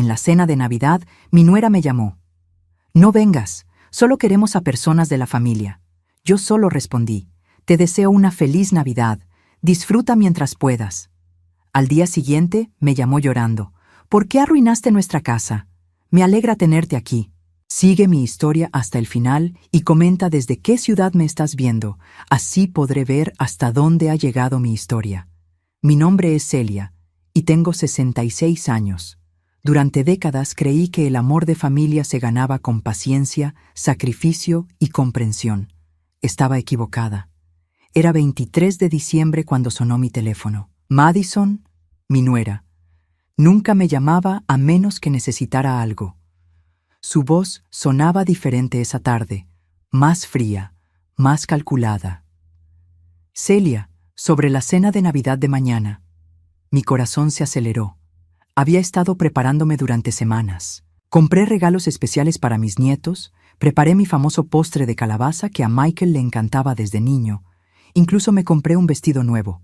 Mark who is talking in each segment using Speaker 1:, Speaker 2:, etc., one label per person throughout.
Speaker 1: En la cena de Navidad, mi nuera me llamó. No vengas, solo queremos a personas de la familia. Yo solo respondí, te deseo una feliz Navidad, disfruta mientras puedas. Al día siguiente me llamó llorando. ¿Por qué arruinaste nuestra casa? Me alegra tenerte aquí. Sigue mi historia hasta el final y comenta desde qué ciudad me estás viendo. Así podré ver hasta dónde ha llegado mi historia. Mi nombre es Celia y tengo 66 años. Durante décadas creí que el amor de familia se ganaba con paciencia, sacrificio y comprensión. Estaba equivocada. Era 23 de diciembre cuando sonó mi teléfono. Madison, mi nuera. Nunca me llamaba a menos que necesitara algo. Su voz sonaba diferente esa tarde, más fría, más calculada. Celia, sobre la cena de Navidad de mañana. Mi corazón se aceleró. Había estado preparándome durante semanas. Compré regalos especiales para mis nietos, preparé mi famoso postre de calabaza que a Michael le encantaba desde niño. Incluso me compré un vestido nuevo.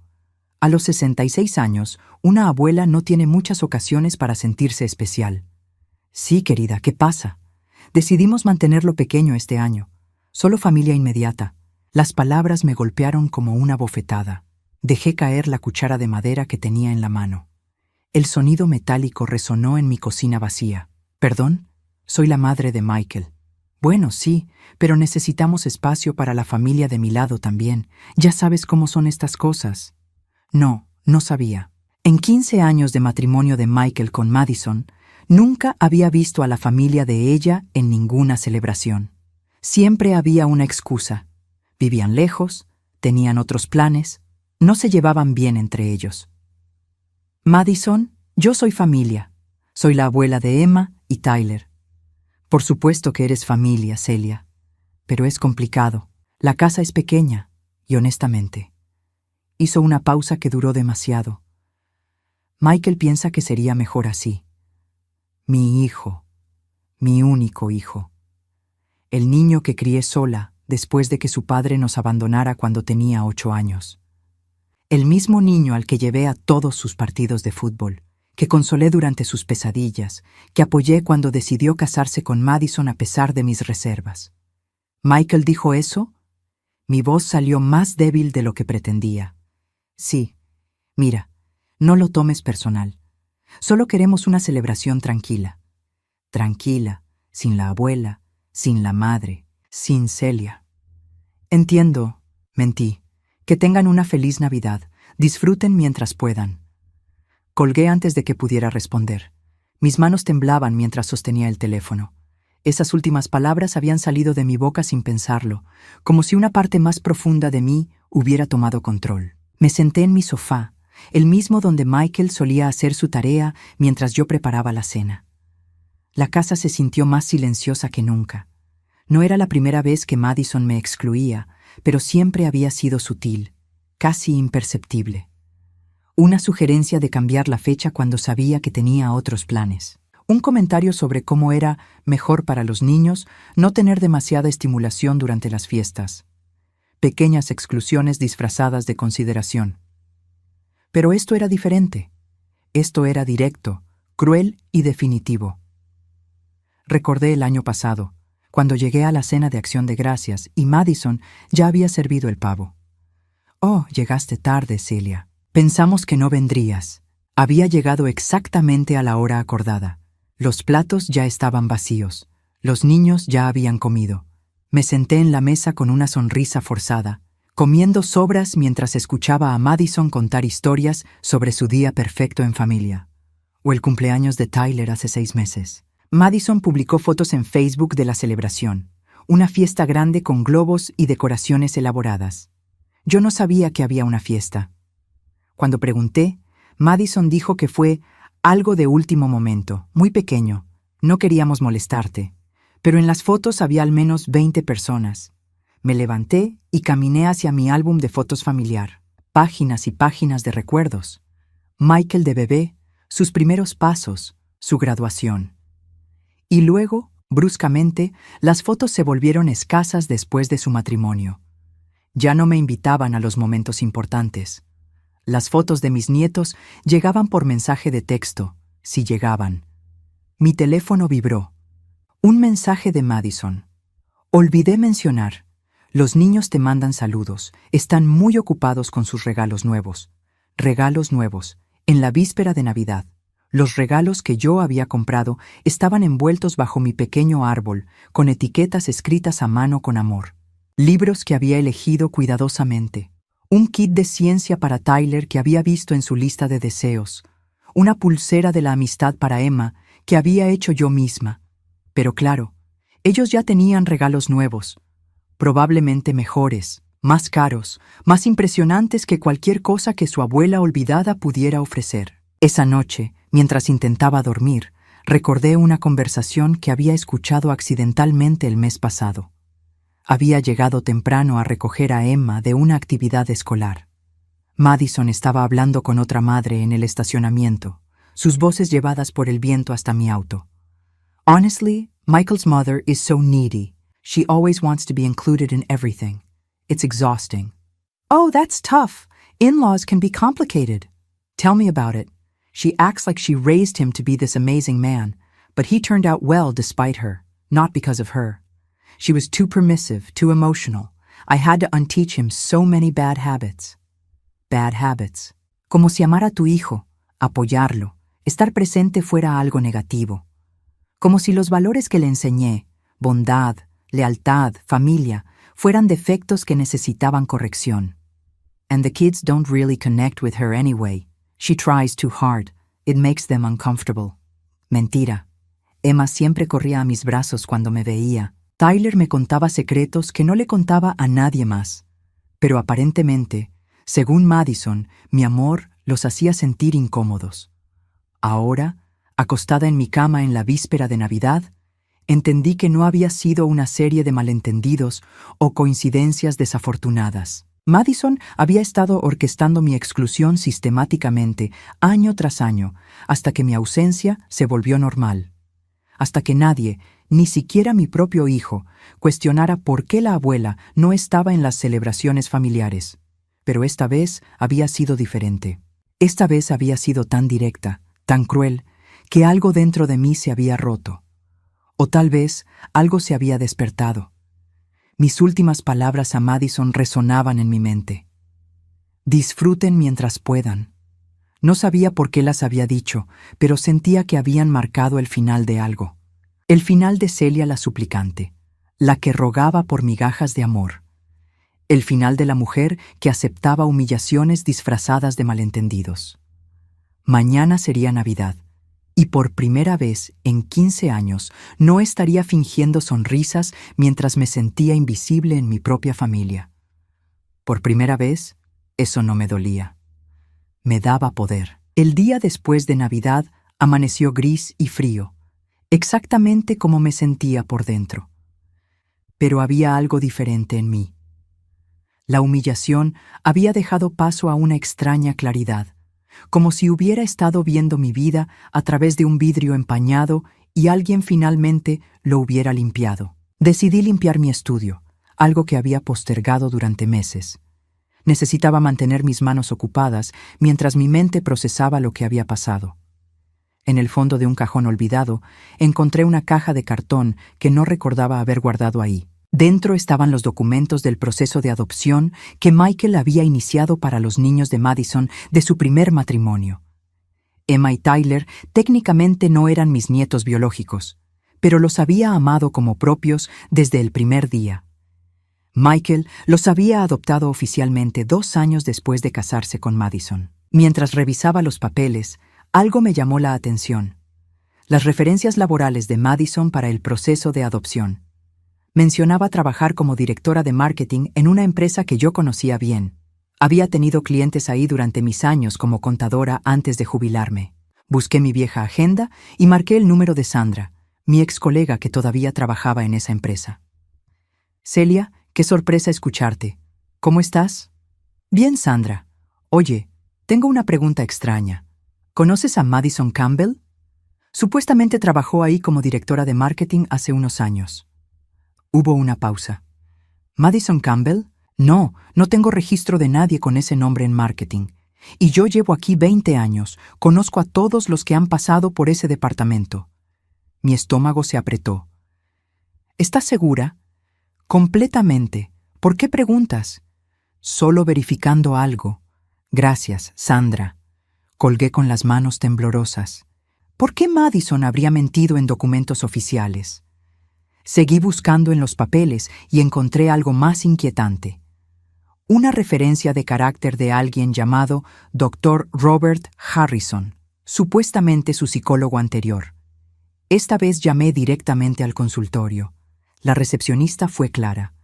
Speaker 1: A los 66 años, una abuela no tiene muchas ocasiones para sentirse especial. Sí, querida, ¿qué pasa? Decidimos mantenerlo pequeño este año. Solo familia inmediata. Las palabras me golpearon como una bofetada. Dejé caer la cuchara de madera que tenía en la mano. El sonido metálico resonó en mi cocina vacía. ¿Perdón? Soy la madre de Michael. Bueno, sí, pero necesitamos espacio para la familia de mi lado también. Ya sabes cómo son estas cosas. No, no sabía. En 15 años de matrimonio de Michael con Madison, nunca había visto a la familia de ella en ninguna celebración. Siempre había una excusa. Vivían lejos, tenían otros planes, no se llevaban bien entre ellos. Madison, yo soy familia. Soy la abuela de Emma y Tyler. Por supuesto que eres familia, Celia. Pero es complicado. La casa es pequeña, y honestamente. Hizo una pausa que duró demasiado. Michael piensa que sería mejor así. Mi hijo. Mi único hijo. El niño que crié sola después de que su padre nos abandonara cuando tenía 8 años. El mismo niño al que llevé a todos sus partidos de fútbol, que consolé durante sus pesadillas, que apoyé cuando decidió casarse con Madison a pesar de mis reservas. ¿Michael dijo eso? Mi voz salió más débil de lo que pretendía. Sí, mira, no lo tomes personal. Solo queremos una celebración tranquila. Tranquila, sin la abuela, sin la madre, sin Celia. Entiendo, mentí. Que tengan una feliz Navidad. Disfruten mientras puedan. Colgué antes de que pudiera responder. Mis manos temblaban mientras sostenía el teléfono. Esas últimas palabras habían salido de mi boca sin pensarlo, como si una parte más profunda de mí hubiera tomado control. Me senté en mi sofá, el mismo donde Michael solía hacer su tarea mientras yo preparaba la cena. La casa se sintió más silenciosa que nunca. No era la primera vez que Madison me excluía, pero siempre había sido sutil, casi imperceptible. Una sugerencia de cambiar la fecha cuando sabía que tenía otros planes. Un comentario sobre cómo era mejor para los niños no tener demasiada estimulación durante las fiestas. Pequeñas exclusiones disfrazadas de consideración. Pero esto era diferente. Esto era directo, cruel y definitivo. Recordé el año pasado, cuando llegué a la cena de Acción de Gracias y Madison ya había servido el pavo. Oh, llegaste tarde, Celia. Pensamos que no vendrías. Había llegado exactamente a la hora acordada. Los platos ya estaban vacíos. Los niños ya habían comido. Me senté en la mesa con una sonrisa forzada, comiendo sobras mientras escuchaba a Madison contar historias sobre su día perfecto en familia. O el cumpleaños de Tyler hace 6 meses. Madison publicó fotos en Facebook de la celebración, una fiesta grande con globos y decoraciones elaboradas. Yo no sabía que había una fiesta. Cuando pregunté, Madison dijo que fue algo de último momento, muy pequeño. No queríamos molestarte, pero en las fotos había al menos 20 personas. Me levanté y caminé hacia mi álbum de fotos familiar, páginas y páginas de recuerdos. Michael de bebé, sus primeros pasos, su graduación. Y luego, bruscamente, las fotos se volvieron escasas después de su matrimonio. Ya no me invitaban a los momentos importantes. Las fotos de mis nietos llegaban por mensaje de texto, si llegaban. Mi teléfono vibró. Un mensaje de Madison. Olvidé mencionar. Los niños te mandan saludos. Están muy ocupados con sus regalos nuevos. Regalos nuevos. En la víspera de Navidad. Los regalos que yo había comprado estaban envueltos bajo mi pequeño árbol, con etiquetas escritas a mano con amor. Libros que había elegido cuidadosamente. Un kit de ciencia para Tyler que había visto en su lista de deseos. Una pulsera de la amistad para Emma que había hecho yo misma. Pero claro, ellos ya tenían regalos nuevos. Probablemente mejores, más caros, más impresionantes que cualquier cosa que su abuela olvidada pudiera ofrecer. Esa noche, mientras intentaba dormir, recordé una conversación que había escuchado accidentalmente el mes pasado. Había llegado temprano a recoger a Emma de una actividad escolar. Madison estaba hablando con otra madre en el estacionamiento, sus voces llevadas por el viento hasta mi auto. Honestly, Michael's mother is so needy. She always wants to be included in everything. It's exhausting. Oh, that's tough. In-laws can be complicated. Tell me about it. She acts like she raised him to be this amazing man, but he turned out well despite her, not because of her. She was too permissive, too emotional. I had to unteach him so many bad habits. Bad habits. Como si amar a tu hijo, apoyarlo, estar presente fuera algo negativo. Como si los valores que le enseñé, bondad, lealtad, familia, fueran defectos que necesitaban corrección. And the kids don't really connect with her anyway. She tries too hard. It makes them uncomfortable. Mentira. Emma siempre corría a mis brazos cuando me veía. Tyler me contaba secretos que no le contaba a nadie más. Pero aparentemente, según Madison, mi amor los hacía sentir incómodos. Ahora, acostada en mi cama en la víspera de Navidad, entendí que no había sido una serie de malentendidos o coincidencias desafortunadas. Madison había estado orquestando mi exclusión sistemáticamente, año tras año, hasta que mi ausencia se volvió normal. Hasta que nadie, ni siquiera mi propio hijo, cuestionara por qué la abuela no estaba en las celebraciones familiares. Pero esta vez había sido diferente. Esta vez había sido tan directa, tan cruel, que algo dentro de mí se había roto. O tal vez algo se había despertado. Mis últimas palabras a Madison resonaban en mi mente. Disfruten mientras puedan. No sabía por qué las había dicho, pero sentía que habían marcado el final de algo. El final de Celia la suplicante, la que rogaba por migajas de amor. El final de la mujer que aceptaba humillaciones disfrazadas de malentendidos. Mañana sería Navidad. Y por primera vez en 15 años no estaría fingiendo sonrisas mientras me sentía invisible en mi propia familia. Por primera vez, eso no me dolía. Me daba poder. El día después de Navidad amaneció gris y frío, exactamente como me sentía por dentro. Pero había algo diferente en mí. La humillación había dejado paso a una extraña claridad, como si hubiera estado viendo mi vida a través de un vidrio empañado y alguien finalmente lo hubiera limpiado. Decidí limpiar mi estudio, algo que había postergado durante meses. Necesitaba mantener mis manos ocupadas mientras mi mente procesaba lo que había pasado. En el fondo de un cajón olvidado, encontré una caja de cartón que no recordaba haber guardado ahí. Dentro estaban los documentos del proceso de adopción que Michael había iniciado para los niños de Madison de su primer matrimonio. Emma y Tyler técnicamente no eran mis nietos biológicos, pero los había amado como propios desde el primer día. Michael los había adoptado oficialmente 2 años después de casarse con Madison. Mientras revisaba los papeles, algo me llamó la atención. Las referencias laborales de Madison para el proceso de adopción. Mencionaba trabajar como directora de marketing en una empresa que yo conocía bien. Había tenido clientes ahí durante mis años como contadora antes de jubilarme. Busqué mi vieja agenda y marqué el número de Sandra, mi ex colega que todavía trabajaba en esa empresa. Celia, qué sorpresa escucharte. ¿Cómo estás? Bien, Sandra. Oye, tengo una pregunta extraña. ¿Conoces a Madison Campbell? Supuestamente trabajó ahí como directora de marketing hace unos años. Hubo una pausa. ¿Madison Campbell? No, no tengo registro de nadie con ese nombre en marketing. Y yo llevo aquí 20 años, conozco a todos los que han pasado por ese departamento. Mi estómago se apretó. ¿Estás segura? Completamente. ¿Por qué preguntas? Solo verificando algo. Gracias, Sandra. Colgué con las manos temblorosas. ¿Por qué Madison habría mentido en documentos oficiales? Seguí buscando en los papeles y encontré algo más inquietante. Una referencia de carácter de alguien llamado Dr. Robert Harrison, supuestamente su psicólogo anterior. Esta vez llamé directamente al consultorio. La recepcionista fue clara.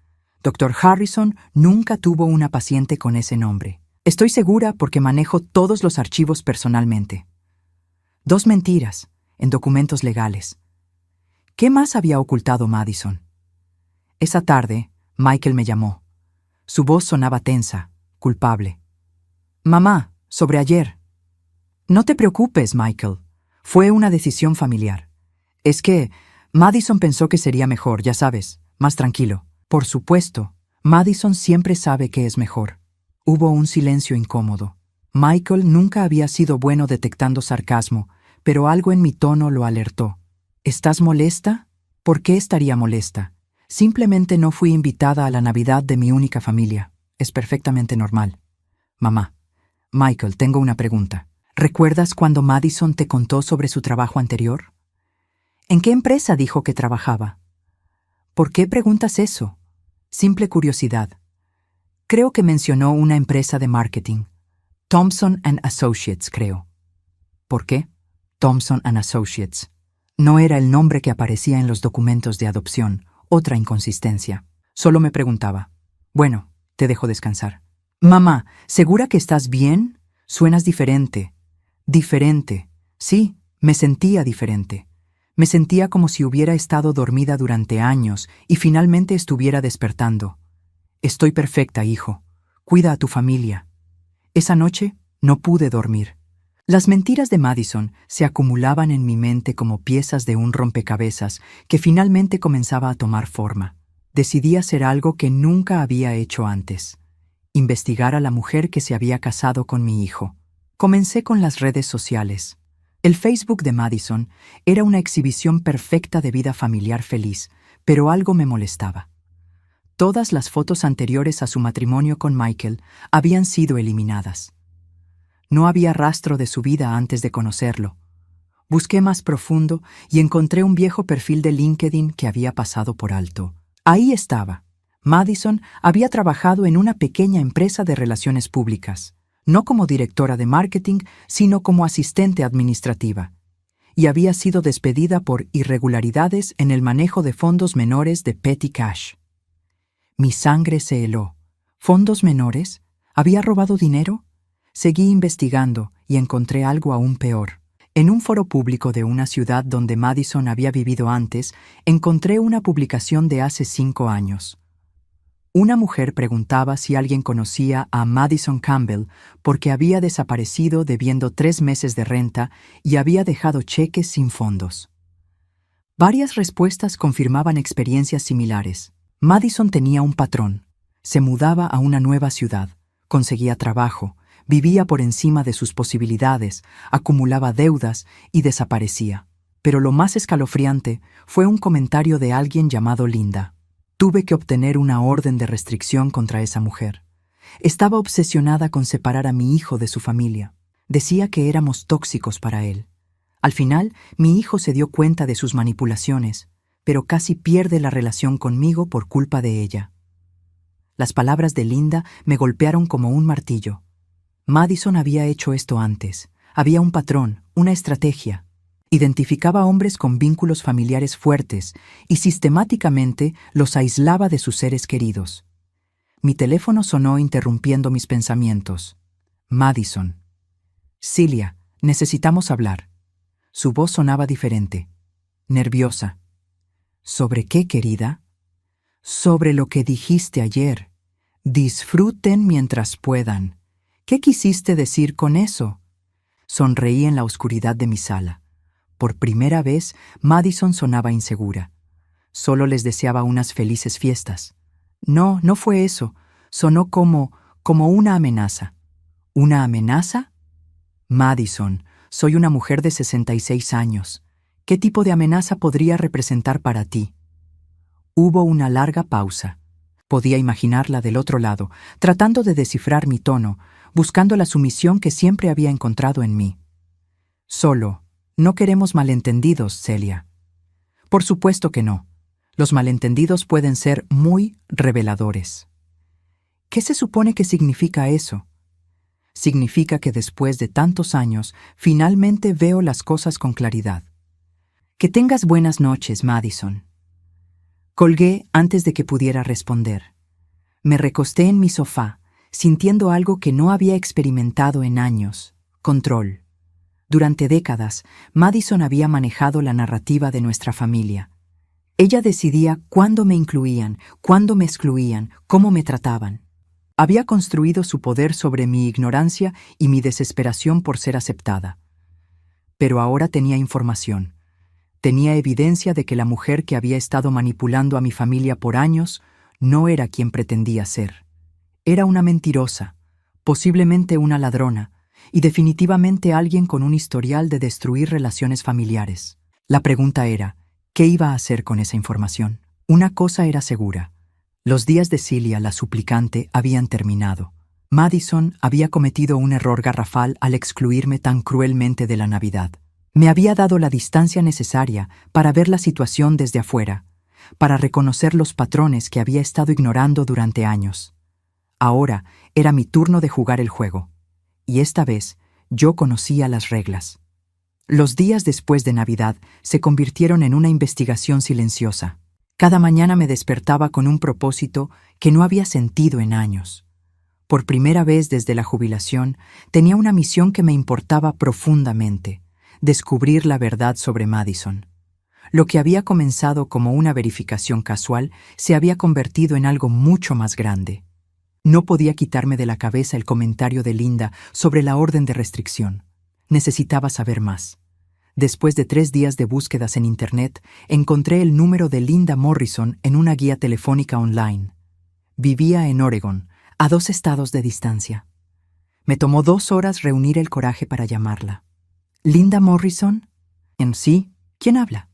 Speaker 1: Dr. Harrison nunca tuvo una paciente con ese nombre. Estoy segura porque manejo todos los archivos personalmente. 2 mentiras, en documentos legales. ¿Qué más había ocultado Madison? Esa tarde, Michael me llamó. Su voz sonaba tensa, culpable. Mamá, sobre ayer. No te preocupes, Michael. Fue una decisión familiar. Es que Madison pensó que sería mejor, ya sabes, más tranquilo. Por supuesto, Madison siempre sabe que es mejor. Hubo un silencio incómodo. Michael nunca había sido bueno detectando sarcasmo, pero algo en mi tono lo alertó. ¿Estás molesta? ¿Por qué estaría molesta? Simplemente no fui invitada a la Navidad de mi única familia. Es perfectamente normal. Mamá, Michael, tengo una pregunta. ¿Recuerdas cuando Madison te contó sobre su trabajo anterior? ¿En qué empresa dijo que trabajaba? ¿Por qué preguntas eso? Simple curiosidad. Creo que mencionó una empresa de marketing. Thompson & Associates, creo. ¿Por qué? Thompson & Associates. No era el nombre que aparecía en los documentos de adopción. Otra inconsistencia. Solo me preguntaba. Bueno, te dejo descansar. Mamá, ¿segura que estás bien? Suenas diferente. Diferente. Sí, me sentía diferente. Me sentía como si hubiera estado dormida durante años y finalmente estuviera despertando. Estoy perfecta, hijo. Cuida a tu familia. Esa noche no pude dormir. Las mentiras de Madison se acumulaban en mi mente como piezas de un rompecabezas que finalmente comenzaba a tomar forma. Decidí hacer algo que nunca había hecho antes: investigar a la mujer que se había casado con mi hijo. Comencé con las redes sociales. El Facebook de Madison era una exhibición perfecta de vida familiar feliz, pero algo me molestaba. Todas las fotos anteriores a su matrimonio con Michael habían sido eliminadas. No había rastro de su vida antes de conocerlo. Busqué más profundo y encontré un viejo perfil de LinkedIn que había pasado por alto. Ahí estaba. Madison había trabajado en una pequeña empresa de relaciones públicas, no como directora de marketing, sino como asistente administrativa, y había sido despedida por irregularidades en el manejo de fondos menores de Petty Cash. Mi sangre se heló. ¿Fondos menores? ¿Había robado dinero? Seguí investigando y encontré algo aún peor. En un foro público de una ciudad donde Madison había vivido antes, encontré una publicación de hace 5 años. Una mujer preguntaba si alguien conocía a Madison Campbell porque había desaparecido debiendo 3 meses de renta y había dejado cheques sin fondos. Varias respuestas confirmaban experiencias similares. Madison tenía un patrón. Se mudaba a una nueva ciudad, conseguía trabajo, vivía por encima de sus posibilidades, acumulaba deudas y desaparecía. Pero lo más escalofriante fue un comentario de alguien llamado Linda. Tuve que obtener una orden de restricción contra esa mujer. Estaba obsesionada con separar a mi hijo de su familia. Decía que éramos tóxicos para él. Al final, mi hijo se dio cuenta de sus manipulaciones, pero casi pierde la relación conmigo por culpa de ella. Las palabras de Linda me golpearon como un martillo. Madison había hecho esto antes. Había un patrón, una estrategia. Identificaba hombres con vínculos familiares fuertes y sistemáticamente los aislaba de sus seres queridos. Mi teléfono sonó interrumpiendo mis pensamientos. Madison. Cilia, necesitamos hablar. Su voz sonaba diferente, nerviosa. ¿Sobre qué, querida? Sobre lo que dijiste ayer. Disfruten mientras puedan. ¿Qué quisiste decir con eso? Sonreí en la oscuridad de mi sala. Por primera vez, Madison sonaba insegura. Solo les deseaba unas felices fiestas. No, no fue eso. Sonó como una amenaza. ¿Una amenaza? Madison, soy una mujer de 66 años. ¿Qué tipo de amenaza podría representar para ti? Hubo una larga pausa. Podía imaginarla del otro lado, tratando de descifrar mi tono, buscando la sumisión que siempre había encontrado en mí. Solo, no queremos malentendidos, Celia. Por supuesto que no. Los malentendidos pueden ser muy reveladores. ¿Qué se supone que significa eso? Significa que después de tantos años, finalmente veo las cosas con claridad. Que tengas buenas noches, Madison. Colgué antes de que pudiera responder. Me recosté en mi sofá, sintiendo algo que no había experimentado en años: control. Durante décadas, Madison había manejado la narrativa de nuestra familia. Ella decidía cuándo me incluían, cuándo me excluían, cómo me trataban. Había construido su poder sobre mi ignorancia y mi desesperación por ser aceptada. Pero ahora tenía información. Tenía evidencia de que la mujer que había estado manipulando a mi familia por años no era quien pretendía ser. Era una mentirosa, posiblemente una ladrona, y definitivamente alguien con un historial de destruir relaciones familiares. La pregunta era, ¿qué iba a hacer con esa información? Una cosa era segura. Los días de Celia, la suplicante, habían terminado. Madison había cometido un error garrafal al excluirme tan cruelmente de la Navidad. Me había dado la distancia necesaria para ver la situación desde afuera, para reconocer los patrones que había estado ignorando durante años. Ahora era mi turno de jugar el juego, y esta vez yo conocía las reglas. Los días después de Navidad se convirtieron en una investigación silenciosa. Cada mañana me despertaba con un propósito que no había sentido en años. Por primera vez desde la jubilación, tenía una misión que me importaba profundamente: descubrir la verdad sobre Madison. Lo que había comenzado como una verificación casual se había convertido en algo mucho más grande. No podía quitarme de la cabeza el comentario de Linda sobre la orden de restricción. Necesitaba saber más. Después de 3 días de búsquedas en Internet, encontré el número de Linda Morrison en una guía telefónica online. Vivía en Oregon, a 2 estados de distancia. Me tomó 2 horas reunir el coraje para llamarla. ¿Linda Morrison? En sí, ¿quién habla?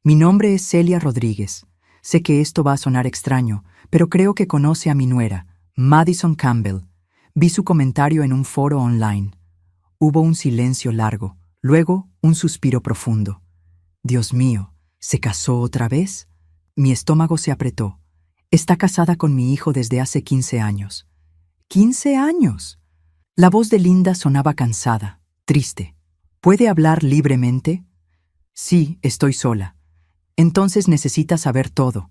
Speaker 1: Mi nombre es Celia Rodríguez. Sé que esto va a sonar extraño, pero creo que conoce a mi nuera, Madison Campbell. Vi su comentario en un foro online. Hubo un silencio largo, luego un suspiro profundo. Dios mío, ¿se casó otra vez? Mi estómago se apretó. Está casada con mi hijo desde hace 15 años. ¡15 años! La voz de Linda sonaba cansada, triste. ¿Puede hablar libremente? Sí, estoy sola. Entonces necesita saber todo.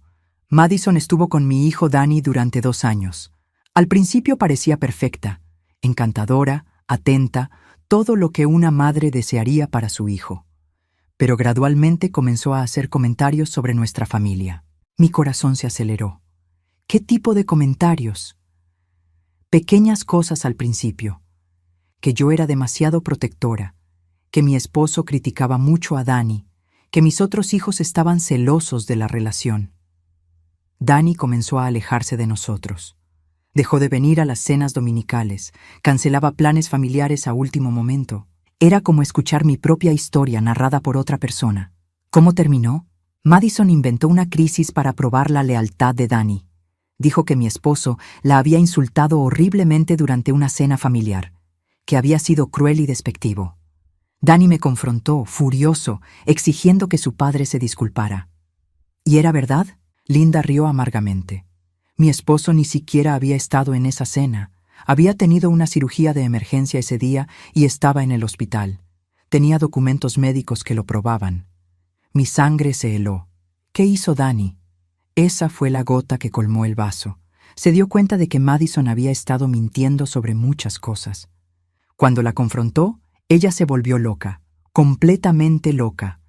Speaker 1: Madison estuvo con mi hijo Danny durante 2 años. Al principio parecía perfecta, encantadora, atenta, todo lo que una madre desearía para su hijo. Pero gradualmente comenzó a hacer comentarios sobre nuestra familia. Mi corazón se aceleró. ¿Qué tipo de comentarios? Pequeñas cosas al principio. Que yo era demasiado protectora, que mi esposo criticaba mucho a Danny, que mis otros hijos estaban celosos de la relación. Danny comenzó a alejarse de nosotros. Dejó de venir a las cenas dominicales, cancelaba planes familiares a último momento. Era como escuchar mi propia historia narrada por otra persona. ¿Cómo terminó? Madison inventó una crisis para probar la lealtad de Danny. Dijo que mi esposo la había insultado horriblemente durante una cena familiar, que había sido cruel y despectivo. Danny me confrontó, furioso, exigiendo que su padre se disculpara. ¿Y era verdad? Linda rió amargamente. Mi esposo ni siquiera había estado en esa cena. Había tenido una cirugía de emergencia ese día y estaba en el hospital. Tenía documentos médicos que lo probaban. Mi sangre se heló. ¿Qué hizo Danny? Esa fue la gota que colmó el vaso. Se dio cuenta de que Madison había estado mintiendo sobre muchas cosas. Cuando la confrontó, ella se volvió loca, completamente loca.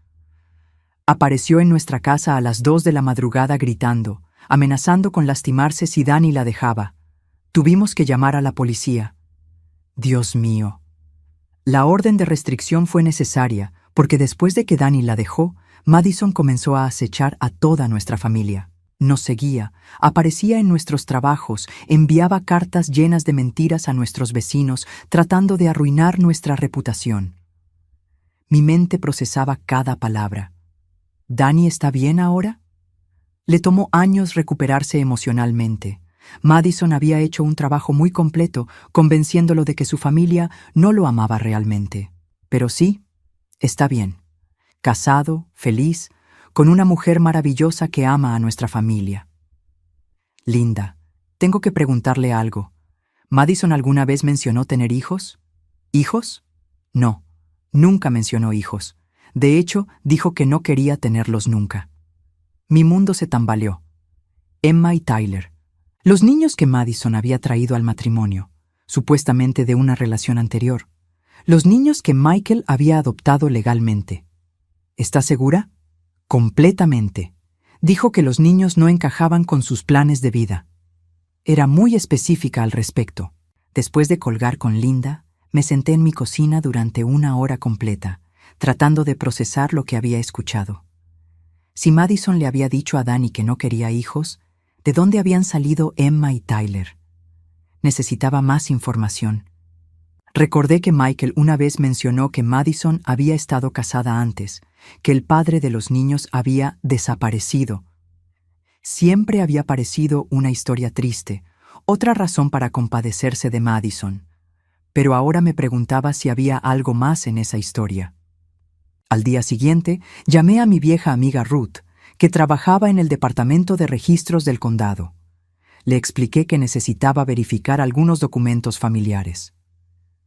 Speaker 1: Apareció en nuestra casa a las 2 de la madrugada gritando, amenazando con lastimarse si Danny la dejaba. Tuvimos que llamar a la policía. Dios mío. La orden de restricción fue necesaria porque después de que Danny la dejó, Madison comenzó a acechar a toda nuestra familia. Nos seguía, aparecía en nuestros trabajos, enviaba cartas llenas de mentiras a nuestros vecinos, tratando de arruinar nuestra reputación. Mi mente procesaba cada palabra. ¿Danny está bien ahora? Le tomó años recuperarse emocionalmente. Madison había hecho un trabajo muy completo, convenciéndolo de que su familia no lo amaba realmente. Pero sí, está bien. Casado, feliz, con una mujer maravillosa que ama a nuestra familia. Linda, tengo que preguntarle algo. ¿Madison alguna vez mencionó tener hijos? ¿Hijos? No, nunca mencionó hijos. De hecho, dijo que no quería tenerlos nunca. Mi mundo se tambaleó. Emma y Tyler. Los niños que Madison había traído al matrimonio, supuestamente de una relación anterior. Los niños que Michael había adoptado legalmente. ¿Está segura? Completamente. Dijo que los niños no encajaban con sus planes de vida. Era muy específica al respecto. Después de colgar con Linda, me senté en mi cocina durante 1 hora completa, tratando de procesar lo que había escuchado. Si Madison le había dicho a Danny que no quería hijos, ¿de dónde habían salido Emma y Tyler? Necesitaba más información. Recordé que Michael una vez mencionó que Madison había estado casada antes, que el padre de los niños había desaparecido. Siempre había parecido una historia triste, otra razón para compadecerse de Madison. Pero ahora me preguntaba si había algo más en esa historia. Al día siguiente, llamé a mi vieja amiga Ruth, que trabajaba en el departamento de registros del condado. Le expliqué que necesitaba verificar algunos documentos familiares.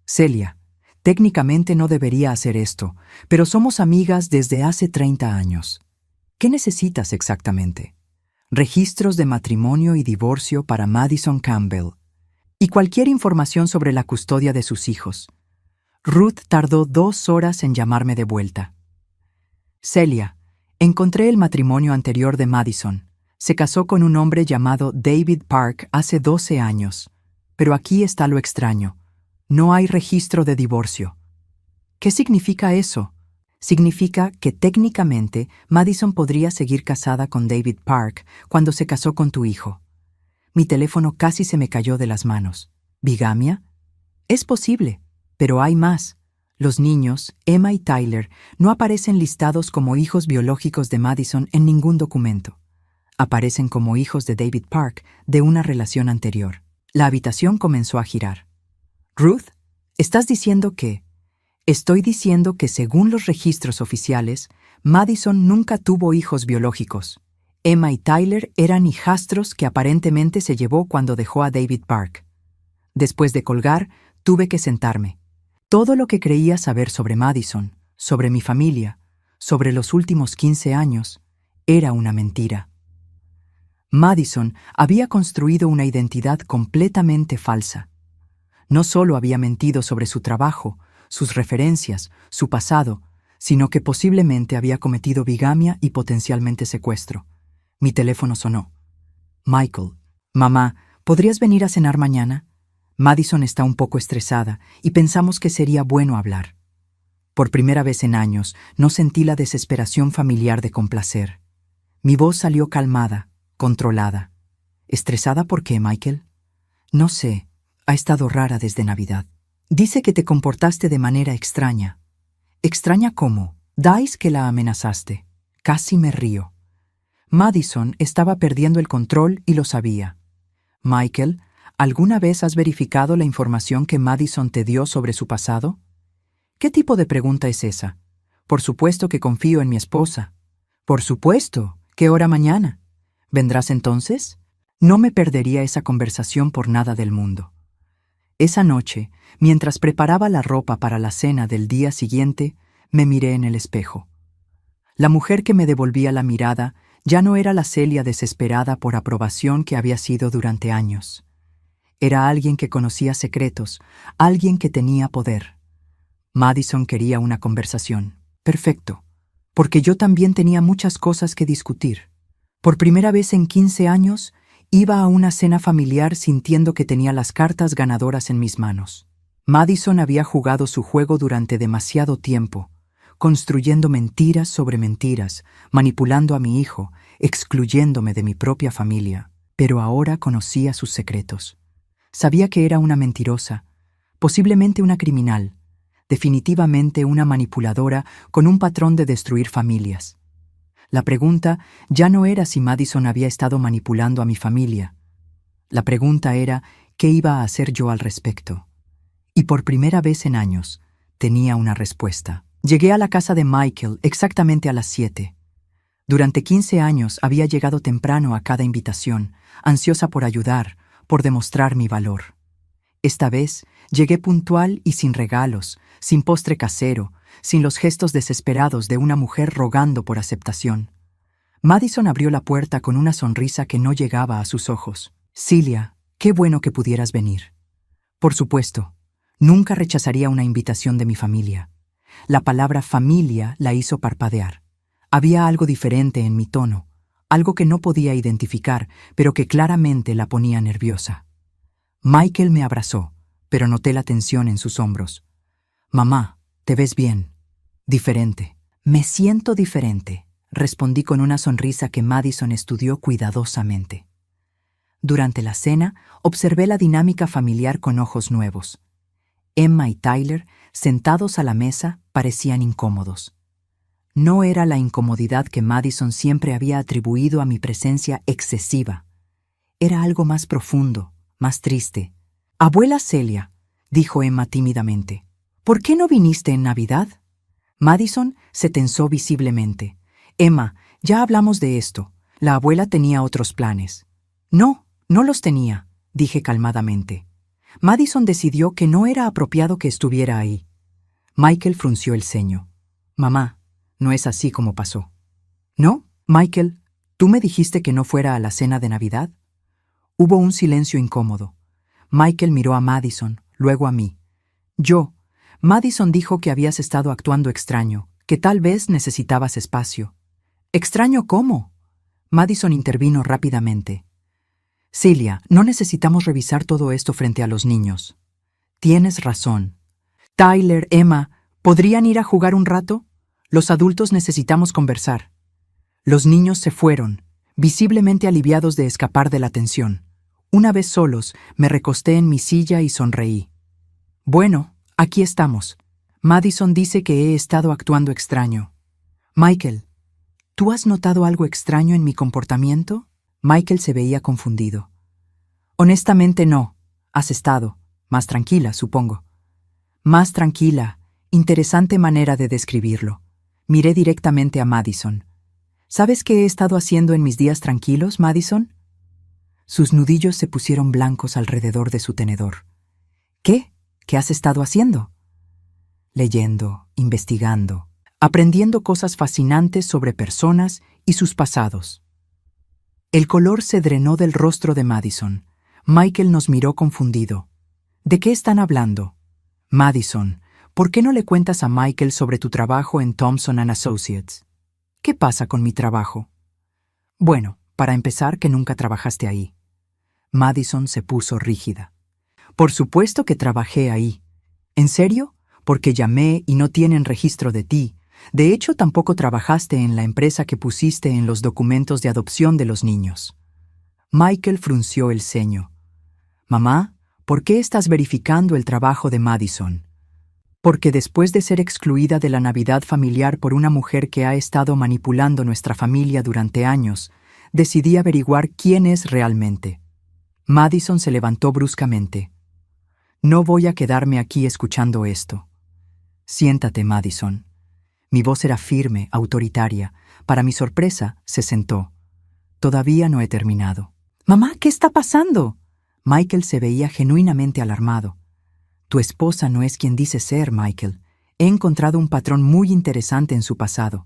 Speaker 1: Celia, técnicamente no debería hacer esto, pero somos amigas desde hace 30 años. ¿Qué necesitas exactamente? Registros de matrimonio y divorcio para Madison Campbell. Y cualquier información sobre la custodia de sus hijos. Ruth tardó 2 horas en llamarme de vuelta. Celia, encontré el matrimonio anterior de Madison. Se casó con un hombre llamado David Park hace 12 años. Pero aquí está lo extraño. No hay registro de divorcio. ¿Qué significa eso? Significa que técnicamente Madison podría seguir casada con David Park cuando se casó con tu hijo. Mi teléfono casi se me cayó de las manos. ¿Bigamia? Es posible, pero hay más. Los niños, Emma y Tyler, no aparecen listados como hijos biológicos de Madison en ningún documento. Aparecen como hijos de David Park de una relación anterior. La habitación comenzó a girar. Ruth, ¿estás diciendo que? Estoy diciendo que según los registros oficiales, Madison nunca tuvo hijos biológicos. Emma y Tyler eran hijastros que aparentemente se llevó cuando dejó a David Park. Después de colgar, tuve que sentarme. Todo lo que creía saber sobre Madison, sobre mi familia, sobre los últimos 15 años, era una mentira. Madison había construido una identidad completamente falsa. No solo había mentido sobre su trabajo, sus referencias, su pasado, sino que posiblemente había cometido bigamia y potencialmente secuestro. Mi teléfono sonó. Michael, mamá, ¿podrías venir a cenar mañana? Madison está un poco estresada y pensamos que sería bueno hablar. Por primera vez en años, no sentí la desesperación familiar de complacer. Mi voz salió calmada, controlada. ¿Estresada por qué, Michael? No sé. Ha estado rara desde Navidad. Dice que te comportaste de manera extraña. ¿Extraña cómo? Dais que la amenazaste. Casi me río. Madison estaba perdiendo el control y lo sabía. Michael, ¿alguna vez has verificado la información que Madison te dio sobre su pasado? ¿Qué tipo de pregunta es esa? Por supuesto que confío en mi esposa. Por supuesto. ¿Qué hora mañana? ¿Vendrás entonces? No me perdería esa conversación por nada del mundo. Esa noche, mientras preparaba la ropa para la cena del día siguiente, me miré en el espejo. La mujer que me devolvía la mirada ya no era la Celia desesperada por aprobación que había sido durante años. Era alguien que conocía secretos, alguien que tenía poder. Madison quería una conversación. Perfecto, porque yo también tenía muchas cosas que discutir. Por primera vez en 15 años, iba a una cena familiar sintiendo que tenía las cartas ganadoras en mis manos. Madison había jugado su juego durante demasiado tiempo, construyendo mentiras sobre mentiras, manipulando a mi hijo, excluyéndome de mi propia familia. Pero ahora conocía sus secretos. Sabía que era una mentirosa, posiblemente una criminal, definitivamente una manipuladora con un patrón de destruir familias. La pregunta ya no era si Madison había estado manipulando a mi familia. La pregunta era qué iba a hacer yo al respecto. Y por primera vez en años, tenía una respuesta. Llegué a la casa de Michael exactamente a las 7. Durante 15 años había llegado temprano a cada invitación, ansiosa por ayudar, por demostrar mi valor. Esta vez llegué puntual y sin regalos, sin postre casero, sin los gestos desesperados de una mujer rogando por aceptación. Madison abrió la puerta con una sonrisa que no llegaba a sus ojos. Celia, qué bueno que pudieras venir. Por supuesto, nunca rechazaría una invitación de mi familia. La palabra familia la hizo parpadear. Había algo diferente en mi tono, algo que no podía identificar, pero que claramente la ponía nerviosa. Michael me abrazó, pero noté la tensión en sus hombros. Mamá, te ves bien. Diferente. Me siento diferente, respondí con una sonrisa que Madison estudió cuidadosamente. Durante la cena, observé la dinámica familiar con ojos nuevos. Emma y Tyler, sentados a la mesa, parecían incómodos. No era la incomodidad que Madison siempre había atribuido a mi presencia excesiva. Era algo más profundo, más triste. «Abuela Celia», dijo Emma tímidamente, «¿por qué no viniste en Navidad?» Madison se tensó visiblemente. «Emma, ya hablamos de esto. La abuela tenía otros planes». No los tenía», dije calmadamente. Madison decidió que no era apropiado que estuviera ahí. Michael frunció el ceño. «Mamá, no es así como pasó». «¿No? Michael, ¿tú me dijiste que no fuera a la cena de Navidad?» Hubo un silencio incómodo. Michael miró a Madison, luego a mí. Madison dijo que habías estado actuando extraño, que tal vez necesitabas espacio». «¿Extraño cómo?» Madison intervino rápidamente. «Celia, no necesitamos revisar todo esto frente a los niños». «Tienes razón. Tyler, Emma, ¿podrían ir a jugar un rato? Los adultos necesitamos conversar». Los niños se fueron, visiblemente aliviados de escapar de la tensión. Una vez solos, me recosté en mi silla y sonreí. «Bueno, aquí estamos. Madison dice que he estado actuando extraño». «Michael, ¿tú has notado algo extraño en mi comportamiento?» Michael se veía confundido. «Honestamente no. Has estado más tranquila, supongo». «Más tranquila. Interesante manera de describirlo». Miré directamente a Madison. «¿Sabes qué he estado haciendo en mis días tranquilos, Madison?» Sus nudillos se pusieron blancos alrededor de su tenedor. «¿Qué? ¿Qué has estado haciendo?» «Leyendo, investigando, aprendiendo cosas fascinantes sobre personas y sus pasados». El color se drenó del rostro de Madison. Michael nos miró confundido. «¿De qué están hablando?» «Madison, ¿por qué no le cuentas a Michael sobre tu trabajo en Thompson & Associates?» «¿Qué pasa con mi trabajo?» «Bueno, para empezar, que nunca trabajaste ahí». Madison se puso rígida. «Por supuesto que trabajé ahí». «¿En serio? Porque llamé y no tienen registro de ti. De hecho, tampoco trabajaste en la empresa que pusiste en los documentos de adopción de los niños». Michael frunció el ceño. «Mamá, ¿por qué estás verificando el trabajo de Madison?» «Porque después de ser excluida de la Navidad familiar por una mujer que ha estado manipulando nuestra familia durante años, decidí averiguar quién es realmente». Madison se levantó bruscamente. «No voy a quedarme aquí escuchando esto». «Siéntate, Madison». Mi voz era firme, autoritaria. Para mi sorpresa, se sentó. «Todavía no he terminado». «Mamá, ¿qué está pasando?» Michael se veía genuinamente alarmado. «Tu esposa no es quien dice ser, Michael. He encontrado un patrón muy interesante en su pasado».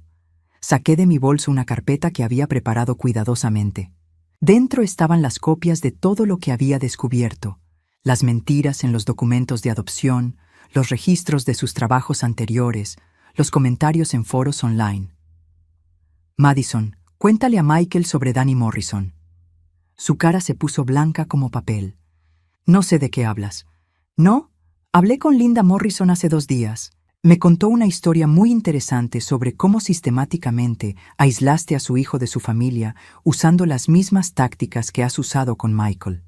Speaker 1: Saqué de mi bolso una carpeta que había preparado cuidadosamente. Dentro estaban las copias de todo lo que había descubierto, las mentiras en los documentos de adopción, los registros de sus trabajos anteriores, los comentarios en foros online. «Madison, cuéntale a Michael sobre Danny Morrison». Su cara se puso blanca como papel. «No sé de qué hablas». «¿No? Hablé con Linda Morrison hace 2 días. Me contó una historia muy interesante sobre cómo sistemáticamente aislaste a su hijo de su familia usando las mismas tácticas que has usado con Michael».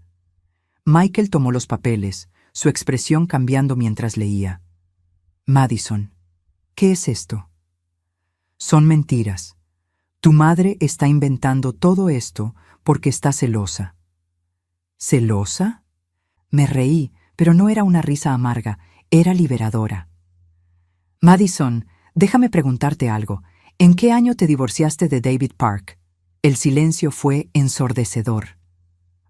Speaker 1: Michael tomó los papeles, su expresión cambiando mientras leía. «Madison, ¿qué es esto?» «Son mentiras. Tu madre está inventando todo esto porque está celosa. ¿Celosa? Me reí, pero no era una risa amarga, era liberadora. Madison, déjame preguntarte algo. ¿En qué año te divorciaste de David Park? El silencio fue ensordecedor.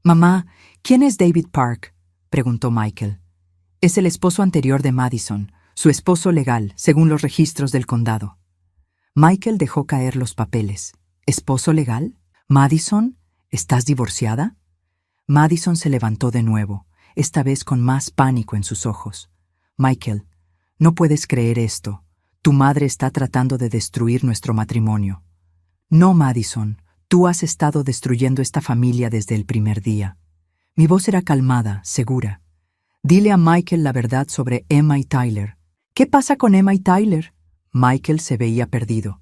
Speaker 1: Mamá, ¿quién es David Park?, preguntó Michael. Es el esposo anterior de Madison, su esposo legal, según los registros del condado. Michael dejó caer los papeles. ¿Esposo legal? Madison, ¿estás divorciada? Madison se levantó de nuevo, esta vez con más pánico en sus ojos. Michael, no puedes creer esto. Tu madre está tratando de destruir nuestro matrimonio. No, Madison, tú has estado destruyendo esta familia desde el primer día. Mi voz era calmada, segura. Dile a Michael la verdad sobre Emma y Tyler. ¿Qué pasa con Emma y Tyler? Michael se veía perdido.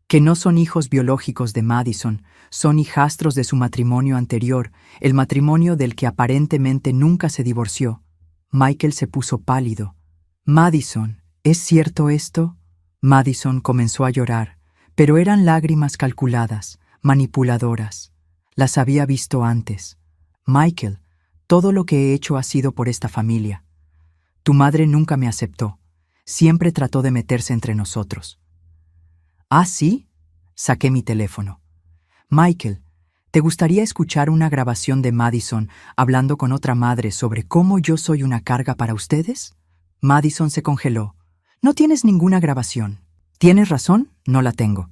Speaker 1: Que no son hijos biológicos de Madison, son hijastros de su matrimonio anterior, el matrimonio del que aparentemente nunca se divorció. Michael se puso pálido. Madison, ¿es cierto esto? Madison comenzó a llorar, pero eran lágrimas calculadas, manipuladoras. Las había visto antes. Michael, todo lo que he hecho ha sido por esta familia. Tu madre nunca me aceptó. Siempre trató de meterse entre nosotros. ¿Ah, sí? Saqué mi teléfono. Michael, ¿te gustaría escuchar una grabación de Madison hablando con otra madre sobre cómo yo soy una carga para ustedes? Madison se congeló. No tienes ninguna grabación. ¿Tienes razón? No la tengo.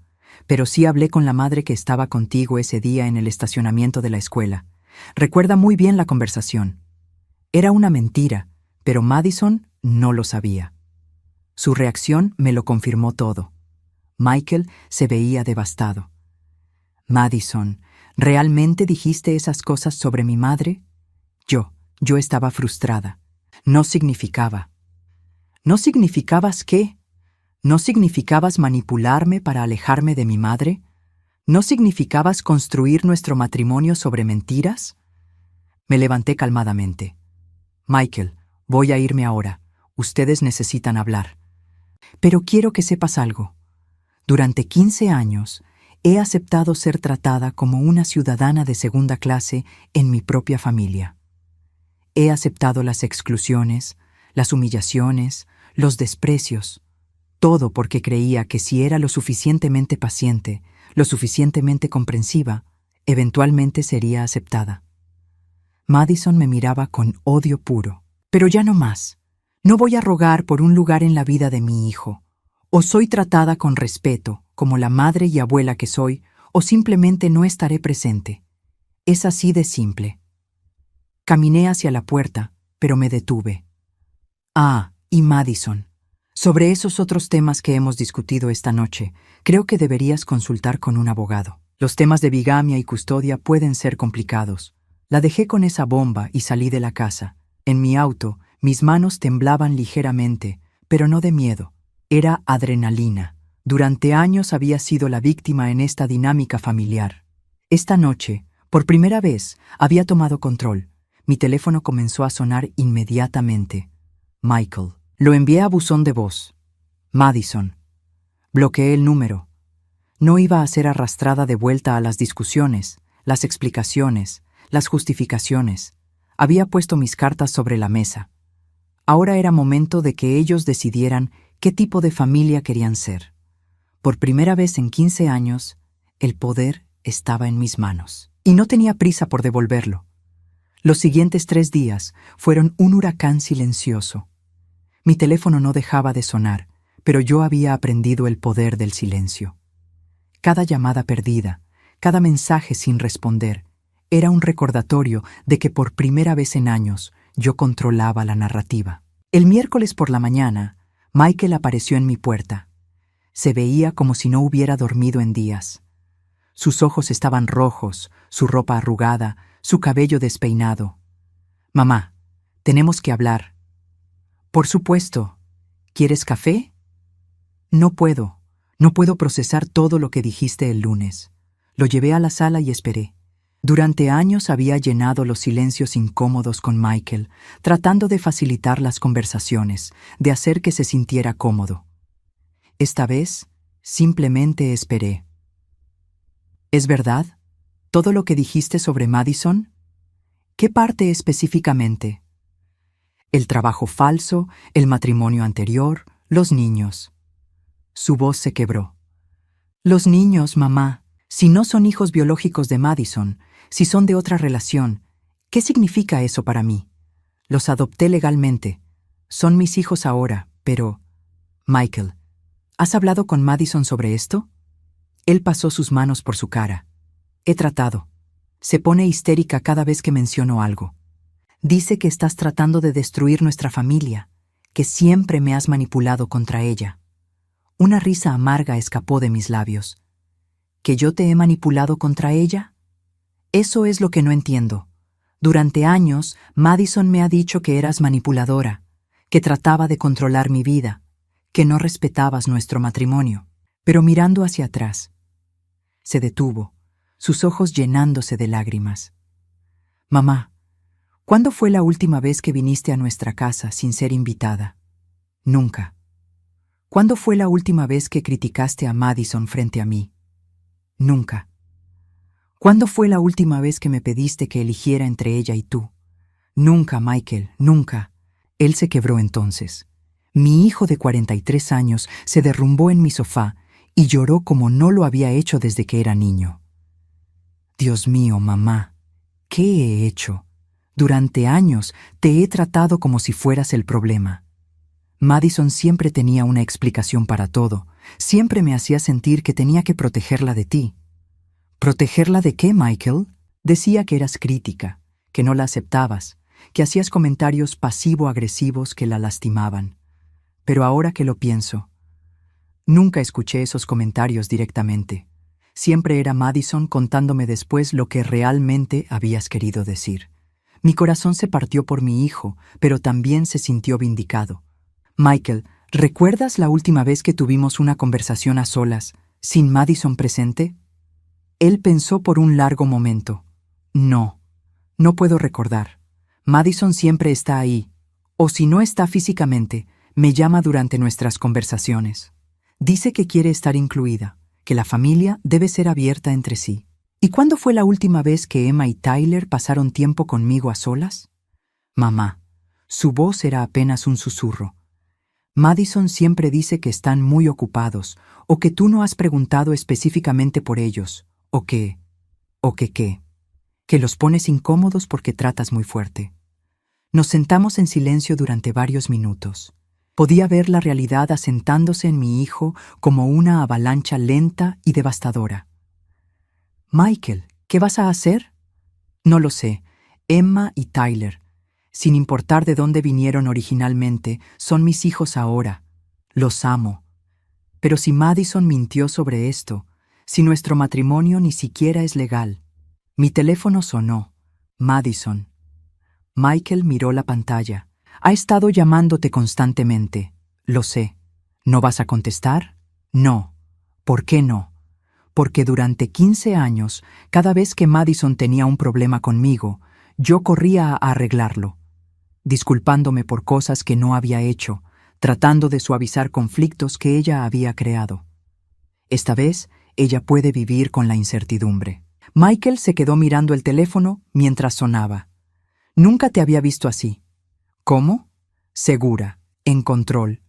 Speaker 1: Pero sí hablé con la madre que estaba contigo ese día en el estacionamiento de la escuela. Recuerda muy bien la conversación. Era una mentira, pero Madison no lo sabía. Su reacción me lo confirmó todo. Michael se veía devastado. Madison, ¿realmente dijiste esas cosas sobre mi madre? Yo estaba frustrada. No significaba. ¿No significabas qué? ¿No significabas manipularme para alejarme de mi madre? ¿No significabas construir nuestro matrimonio sobre mentiras? Me levanté calmadamente. Michael, voy a irme ahora. Ustedes necesitan hablar. Pero quiero que sepas algo. Durante 15 años, he aceptado ser tratada como una ciudadana de segunda clase en mi propia familia. He aceptado las exclusiones, las humillaciones, los desprecios, todo porque creía que si era lo suficientemente paciente, lo suficientemente comprensiva, eventualmente sería aceptada. Madison me miraba con odio puro. Pero ya no más. No voy a rogar por un lugar en la vida de mi hijo. O soy tratada con respeto, como la madre y abuela que soy, o simplemente no estaré presente. Es así de simple. Caminé hacia la puerta, pero me detuve. Ah, y Madison. Sobre esos otros temas que hemos discutido esta noche, creo que deberías consultar con un abogado. Los temas de bigamia y custodia pueden ser complicados. La dejé con esa bomba y salí de la casa. En mi auto, mis manos temblaban ligeramente, pero no de miedo. Era adrenalina. Durante años había sido la víctima en esta dinámica familiar. Esta noche, por primera vez, había tomado control. Mi teléfono comenzó a sonar inmediatamente. Michael. Lo envié a buzón de voz. Madison. Bloqueé el número. No iba a ser arrastrada de vuelta a las discusiones, las explicaciones, las justificaciones. Había puesto mis cartas sobre la mesa. Ahora era momento de que ellos decidieran qué tipo de familia querían ser. Por primera vez en 15 años, el poder estaba en mis manos. Y no tenía prisa por devolverlo. Los siguientes 3 días fueron un huracán silencioso. Mi teléfono no dejaba de sonar, pero yo había aprendido el poder del silencio. Cada llamada perdida, cada mensaje sin responder, era un recordatorio de que por primera vez en años yo controlaba la narrativa. El miércoles por la mañana, Michael apareció en mi puerta. Se veía como si no hubiera dormido en días. Sus ojos estaban rojos, su ropa arrugada, su cabello despeinado. «Mamá, tenemos que hablar». «Por supuesto. ¿Quieres café?» No puedo procesar todo lo que dijiste el lunes». Lo llevé a la sala y esperé. Durante años había llenado los silencios incómodos con Michael, tratando de facilitar las conversaciones, de hacer que se sintiera cómodo. Esta vez, simplemente esperé. ¿Es verdad? ¿Todo lo que dijiste sobre Madison? ¿Qué parte específicamente? El trabajo falso, el matrimonio anterior, los niños. Su voz se quebró. Los niños, mamá, si no son hijos biológicos de Madison, si son de otra relación, ¿qué significa eso para mí? Los adopté legalmente. Son mis hijos ahora, pero... Michael, ¿has hablado con Madison sobre esto? Él pasó sus manos por su cara. He tratado. Se pone histérica cada vez que menciono algo. Dice que estás tratando de destruir nuestra familia, que siempre me has manipulado contra ella. Una risa amarga escapó de mis labios. ¿Que yo te he manipulado contra ella? Eso es lo que no entiendo. Durante años, Madison me ha dicho que eras manipuladora, que trataba de controlar mi vida, que no respetabas nuestro matrimonio. Pero mirando hacia atrás, se detuvo, sus ojos llenándose de lágrimas. Mamá, ¿cuándo fue la última vez que viniste a nuestra casa sin ser invitada? Nunca. ¿Cuándo fue la última vez que criticaste a Madison frente a mí? Nunca. ¿Cuándo fue la última vez que me pediste que eligiera entre ella y tú? Nunca, Michael, nunca. Él se quebró entonces. Mi hijo de 43 años se derrumbó en mi sofá y lloró como no lo había hecho desde que era niño. Dios mío, mamá, ¿qué he hecho? Durante años te he tratado como si fueras el problema. Madison siempre tenía una explicación para todo. Siempre me hacía sentir que tenía que protegerla de ti. ¿Protegerla de qué, Michael? Decía que eras crítica, que no la aceptabas, que hacías comentarios pasivo-agresivos que la lastimaban. Pero ahora que lo pienso, nunca escuché esos comentarios directamente. Siempre era Madison contándome después lo que realmente habías querido decir. Mi corazón se partió por mi hijo, pero también se sintió vindicado. Michael, ¿recuerdas la última vez que tuvimos una conversación a solas, sin Madison presente? Él pensó por un largo momento. No puedo recordar. Madison siempre está ahí, o si no está físicamente, me llama durante nuestras conversaciones. Dice que quiere estar incluida, que la familia debe ser abierta entre sí. ¿Y cuándo fue la última vez que Emma y Tyler pasaron tiempo conmigo a solas? Mamá, su voz era apenas un susurro. Madison siempre dice que están muy ocupados, o que tú no has preguntado específicamente por ellos, o que los pones incómodos porque tratas muy fuerte. Nos sentamos en silencio durante varios minutos. Podía ver la realidad asentándose en mi hijo como una avalancha lenta y devastadora. Michael, ¿qué vas a hacer? No lo sé. Emma y Tyler, sin importar de dónde vinieron originalmente, son mis hijos ahora. Los amo. Pero si Madison mintió sobre esto, si nuestro matrimonio ni siquiera es legal. Mi teléfono sonó. Madison. Michael miró la pantalla. Ha estado llamándote constantemente. Lo sé. ¿No vas a contestar? No. ¿Por qué no? Porque durante 15 años, cada vez que Madison tenía un problema conmigo, yo corría a arreglarlo, disculpándome por cosas que no había hecho, tratando de suavizar conflictos que ella había creado. Esta vez, ella puede vivir con la incertidumbre. Michael se quedó mirando el teléfono mientras sonaba. Nunca te había visto así. ¿Cómo? Segura, en control.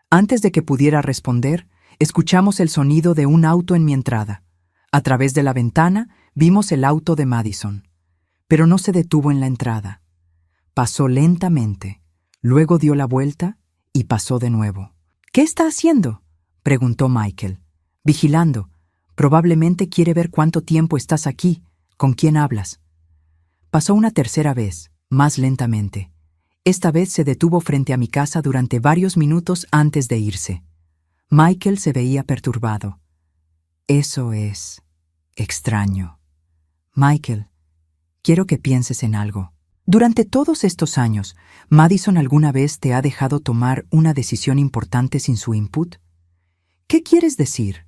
Speaker 1: Antes de que pudiera responder, escuchamos el sonido de un auto en mi entrada. A través de la ventana vimos el auto de Madison. Pero no se detuvo en la entrada. Pasó lentamente, luego dio la vuelta y pasó de nuevo. ¿Qué está haciendo?, preguntó Michael. Vigilando. Probablemente quiere ver cuánto tiempo estás aquí. ¿Con quién hablas? Pasó una tercera vez, más lentamente. Esta vez se detuvo frente a mi casa durante varios minutos antes de irse. Michael se veía perturbado. Eso es extraño. Michael, quiero que pienses en algo. Durante todos estos años, ¿Madison alguna vez te ha dejado tomar una decisión importante sin su input? ¿Qué quieres decir?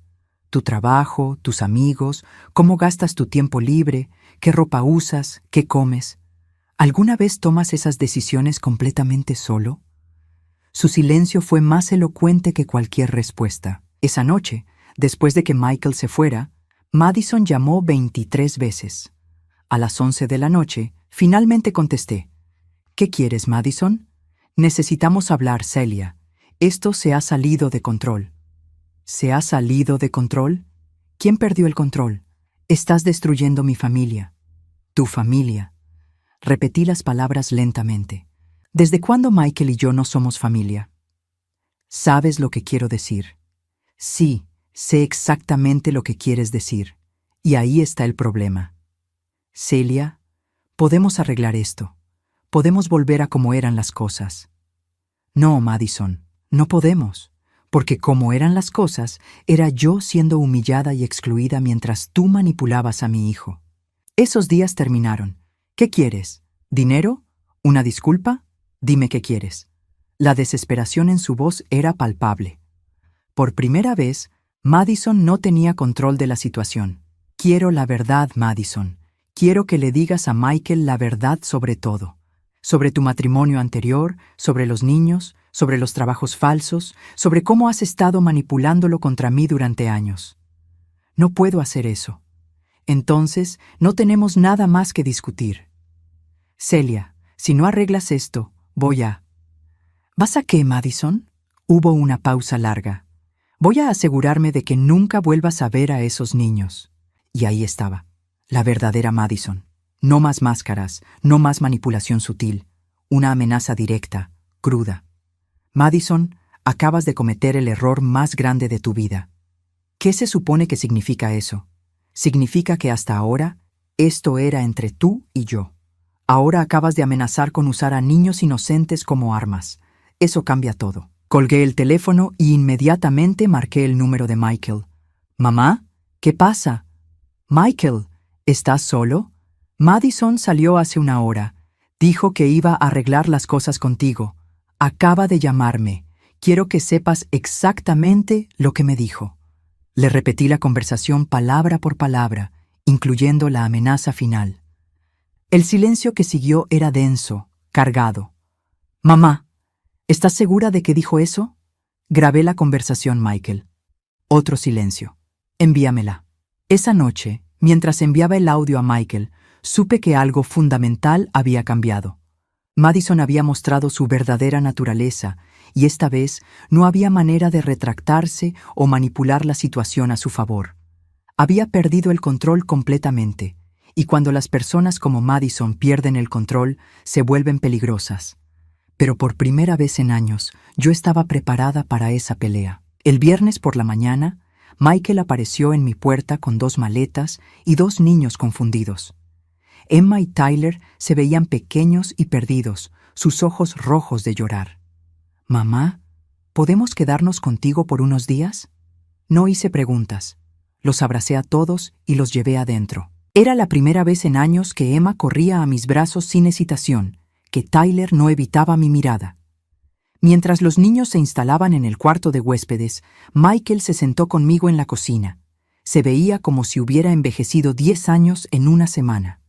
Speaker 1: ¿Tu trabajo, tus amigos, cómo gastas tu tiempo libre, qué ropa usas, qué comes? ¿Alguna vez tomas esas decisiones completamente solo? Su silencio fue más elocuente que cualquier respuesta. Esa noche, después de que Michael se fuera, Madison llamó 23 veces. A las 11 de la noche, finalmente contesté. ¿Qué quieres, Madison? Necesitamos hablar, Celia. Esto se ha salido de control. ¿Se ha salido de control? ¿Quién perdió el control? Estás destruyendo mi familia. Tu familia. Repetí las palabras lentamente. ¿Desde cuándo Michael y yo no somos familia? ¿Sabes lo que quiero decir? Sí, sé exactamente lo que quieres decir. Y ahí está el problema. Celia, podemos arreglar esto. Podemos volver a como eran las cosas. No, Madison, no podemos. Porque como eran las cosas, era yo siendo humillada y excluida mientras tú manipulabas a mi hijo. Esos días terminaron. ¿Qué quieres? ¿Dinero? ¿Una disculpa? Dime qué quieres. La desesperación en su voz era palpable. Por primera vez, Madison no tenía control de la situación. Quiero la verdad, Madison. Quiero que le digas a Michael la verdad sobre todo. Sobre tu matrimonio anterior, sobre los niños, sobre los trabajos falsos, sobre cómo has estado manipulándolo contra mí durante años. No puedo hacer eso. Entonces, no tenemos nada más que discutir. Celia, si no arreglas esto, voy a... ¿Vas a qué, Madison? Hubo una pausa larga. Voy a asegurarme de que nunca vuelvas a ver a esos niños. Y ahí estaba, la verdadera Madison. No más máscaras, no más manipulación sutil. Una amenaza directa, cruda. Madison, acabas de cometer el error más grande de tu vida. ¿Qué se supone que significa eso? Significa que hasta ahora, esto era entre tú y yo. Ahora acabas de amenazar con usar a niños inocentes como armas. Eso cambia todo. Colgué el teléfono y inmediatamente marqué el número de Michael. «¿Mamá? ¿Qué pasa?» «Michael, ¿estás solo?» «Madison salió hace una hora. Dijo que iba a arreglar las cosas contigo. Acaba de llamarme. Quiero que sepas exactamente lo que me dijo». Le repetí la conversación palabra por palabra, incluyendo la amenaza final. El silencio que siguió era denso, cargado. «Mamá, ¿estás segura de que dijo eso?» Grabé la conversación, Michael. Otro silencio. «Envíamela». Esa noche, mientras enviaba el audio a Michael, supe que algo fundamental había cambiado. Madison había mostrado su verdadera naturaleza, y esta vez no había manera de retractarse o manipular la situación a su favor. Había perdido el control completamente, y cuando las personas como Madison pierden el control, se vuelven peligrosas. Pero por primera vez en años, yo estaba preparada para esa pelea. El viernes por la mañana, Michael apareció en mi puerta con 2 maletas y 2 niños confundidos. Emma y Tyler se veían pequeños y perdidos, sus ojos rojos de llorar. «Mamá, ¿podemos quedarnos contigo por unos días?» No hice preguntas. Los abracé a todos y los llevé adentro. Era la primera vez en años que Emma corría a mis brazos sin hesitación, que Tyler no evitaba mi mirada. Mientras los niños se instalaban en el cuarto de huéspedes, Michael se sentó conmigo en la cocina. Se veía como si hubiera envejecido 10 años en una semana.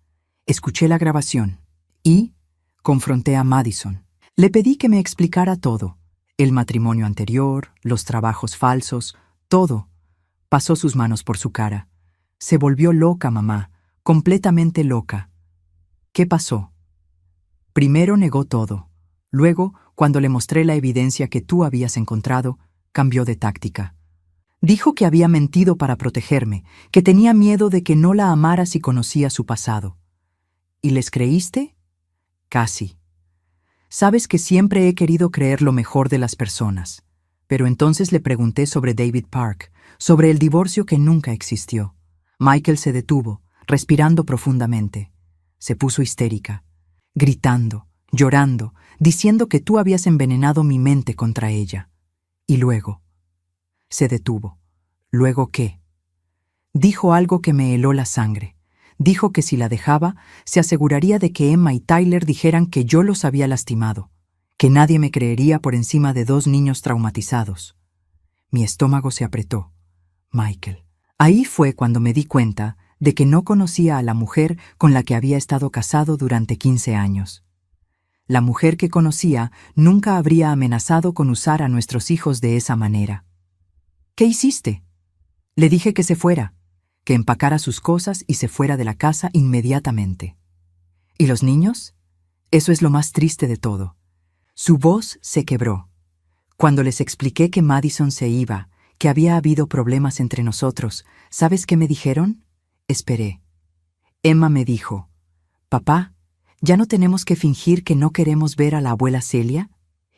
Speaker 1: Escuché la grabación y confronté a Madison. Le pedí que me explicara todo. El matrimonio anterior, los trabajos falsos, todo. Pasó sus manos por su cara. Se volvió loca, mamá, completamente loca. ¿Qué pasó? Primero negó todo. Luego, cuando le mostré la evidencia que tú habías encontrado, cambió de táctica. Dijo que había mentido para protegerme, que tenía miedo de que no la amara si conocía su pasado. ¿Y les creíste? Casi. Sabes que siempre he querido creer lo mejor de las personas. Pero entonces le pregunté sobre David Park, sobre el divorcio que nunca existió. Michael se detuvo, respirando profundamente. Se puso histérica, gritando, llorando, diciendo que tú habías envenenado mi mente contra ella. Y luego... Se detuvo. ¿Luego qué? Dijo algo que me heló la sangre. Dijo que si la dejaba, se aseguraría de que Emma y Tyler dijeran que yo los había lastimado, que nadie me creería por encima de 2 niños traumatizados. Mi estómago se apretó. Michael. Ahí fue cuando me di cuenta de que no conocía a la mujer con la que había estado casado durante 15 años. La mujer que conocía nunca habría amenazado con usar a nuestros hijos de esa manera. ¿Qué hiciste? Le dije que se fuera, que empacara sus cosas y se fuera de la casa inmediatamente. ¿Y los niños? Eso es lo más triste de todo. Su voz se quebró. Cuando les expliqué que Madison se iba, que había habido problemas entre nosotros, ¿sabes qué me dijeron? Esperé. Emma me dijo, «Papá, ¿ya no tenemos que fingir que no queremos ver a la abuela Celia?»